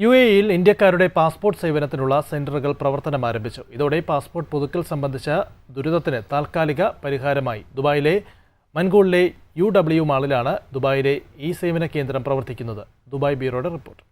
UAE-യിൽ ഇന്ത്യക്കാരുടെ പാസ്പോർട്ട് സേവനത്തിനുള്ള സെന്ററുകൾ പ്രവർത്തനം ആരംഭിച്ചു. ഇതോടെ പാസ്പോർട്ട് പുതുക്കൽ സംബന്ധിച്ച ദുരിതത്തിന് താൽക്കാലിക പരിഹാരമായി ദുബായിലെ മൻകൂളിലെ UW മാളിലാണ് ദുബായിലെ ഈ സേവന കേന്ദ്രം പ്രവർത്തിക്കുന്നത്. Dubai ബ്യൂറോയുടെ report.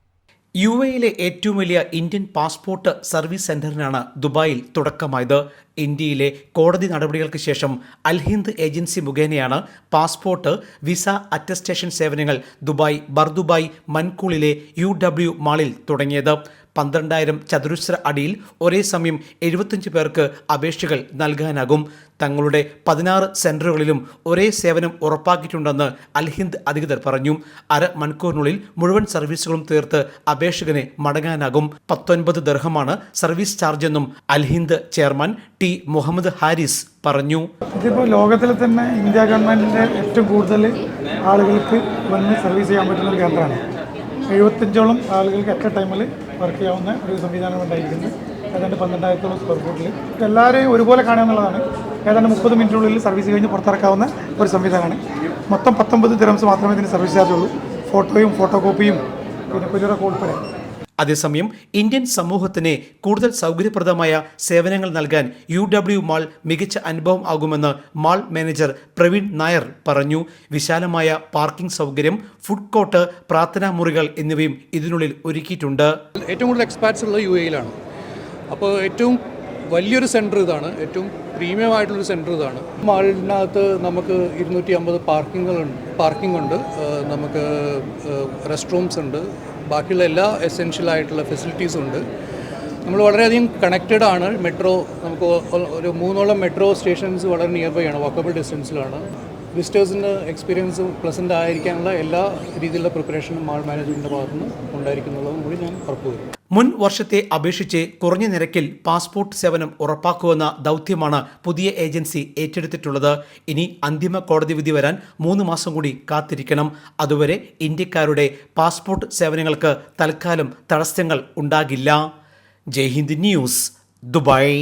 UAE-യിലെ ഏറ്റവും വലിയ ഇന്ത്യൻ പാസ്പോർട്ട് സർവീസ് സെന്ററിനാണ് ദുബായിൽ തുടക്കമായത്. ഇന്ത്യയിലെ കോടതി നടപടികൾക്ക് ശേഷം അൽഹിന്ദ് ഏജൻസി മുഖേനയാണ് പാസ്പോർട്ട്, വിസ അറ്റസ്റ്റേഷൻ സേവനങ്ങൾ ദുബായ് ബർദുബായ് മൻകൂളിലെ UW മാളിൽ തുടങ്ങിയത്. 12,000 ചതുരശ്ര അടിയിൽ ഒരേ സമയം 75 പേർക്ക് അപേക്ഷകൾ നൽകാനാകും. തങ്ങളുടെ 16 സെന്ററുകളിലും ഒരേ സേവനം ഉറപ്പാക്കിയിട്ടുണ്ടെന്ന് അൽഹിന്ദ് അധികൃതർ പറഞ്ഞു. അരമണിക്കൂറിനുള്ളിൽ മുഴുവൻ സർവീസുകളും തീർത്ത് അപേക്ഷകന് മടങ്ങാനാകും. 19 ദിർഹമാണ് സർവീസ് ചാർജ് എന്നും അൽഹിന്ദ് ചെയർമാൻ ടി മുഹമ്മദ് ഹാരിസ് പറഞ്ഞു. ഇതിപ്പോൾ ലോകത്തിലെ തന്നെ ഇന്ത്യ ഗവൺമെന്റിന്റെ ഏറ്റവും കൂടുതൽ ആളുകൾക്ക് വന്ന് സർവീസ് ചെയ്യാൻ പറ്റുന്ന ഒരു കേന്ദ്രമാണ്. 75ഓളം ആളുകൾക്ക് അറ്റ് എ ടൈമിൽ വർക്ക് ചെയ്യാവുന്ന ഒരു സംവിധാനം ഉണ്ടായിരിക്കുന്നത്. ഏതാണ്ട് 12,000 സ്ക്വയർ ഫീറ്റിൽ എല്ലാവരെയും ഒരുപോലെ കാണുക എന്നുള്ളതാണ്. ഏതാണ്ട് 30 മിനിറ്റിനുള്ളിൽ സർവീസ് കഴിഞ്ഞ് പുറത്തിറക്കാവുന്ന ഒരു സംവിധാനമാണ്. മൊത്തം 19 ദിർഹംസ് മാത്രമേ ഇതിന് സർവീസ് ചാർജ് ഉള്ളൂ. ഫോട്ടോയും ഫോട്ടോ കോപ്പിയും പിന്നെ കൊറിയറൊക്കെ ഉൾപ്പെടെ. അതേസമയം ഇന്ത്യൻ സമൂഹത്തിന് കൂടുതൽ സൗകര്യപ്രദമായ സേവനങ്ങൾ നൽകാൻ UW മാൾ മികച്ച അനുഭവം ആകുമെന്ന് മാൾ മാനേജർ പ്രവീൺ നായർ പറഞ്ഞു. വിശാലമായ പാർക്കിംഗ് സൗകര്യം, ഫുഡ് കോർട്ട്, പ്രാർത്ഥനാ മുറികൾ എന്നിവയും ഇതിനുള്ളിൽ ഒരുക്കിയിട്ടുണ്ട്. ഏറ്റവും കൂടുതൽ എക്സ്പാറ്റ്സ് ഉള്ളത് UAE-യിലാണ്. അപ്പോൾ ഏറ്റവും വലിയൊരു സെൻറ്റർ ഇതാണ്, ഏറ്റവും പ്രീമിയം ആയിട്ടുള്ളൊരു സെൻറ്റർ ഇതാണ്. മാളിനകത്ത് നമുക്ക് 250 പാർക്കിംഗ് ഉണ്ട്, നമുക്ക് റെസ്റ്റ് റൂംസ് ഉണ്ട്, ബാക്കിയുള്ള എല്ലാ എസെൻഷ്യൽ ആയിട്ടുള്ള ഫെസിലിറ്റീസും ഉണ്ട്. നമ്മൾ വളരെയധികം കണക്റ്റഡ് ആണ്. മെട്രോ നമുക്ക് ഒരു 3ഓളം മെട്രോ സ്റ്റേഷൻസ് വളരെ നിയർ ബൈ ആണ്, വാക്കബിൾ ഡിസ്റ്റൻസിലാണ്. വിസിറ്റേഴ്സിന് എക്സ്പീരിയൻസ് പ്ലസൻ്റ് ആയിരിക്കാനുള്ള എല്ലാ രീതിയിലുള്ള പ്രിപ്പറേഷനും മാൾ മാനേജ്മെൻറ്റിൻ്റെ ഭാഗത്തുനിന്ന് ഉണ്ടായിരിക്കുന്നുള്ളതും കൂടി ഞാൻ ഉറപ്പുവരുന്നു. മുൻ വർഷത്തെ അപേക്ഷിച്ച് കുറഞ്ഞ നിരക്കിൽ പാസ്പോർട്ട് സേവനം ഉറപ്പാക്കുമെന്ന ദൗത്യമാണ് പുതിയ ഏജൻസി ഏറ്റെടുത്തിട്ടുള്ളത്. ഇനി അന്തിമ കോടതി വിധി വരാൻ 3 മാസം കൂടി കാത്തിരിക്കണം. അതുവരെ ഇന്ത്യക്കാരുടെ പാസ്പോർട്ട് സേവനങ്ങൾക്ക് തൽക്കാലം തടസ്സങ്ങൾ ഉണ്ടാകില്ല. ജയ് ഹിന്ദ് ന്യൂസ്, ദുബായ്.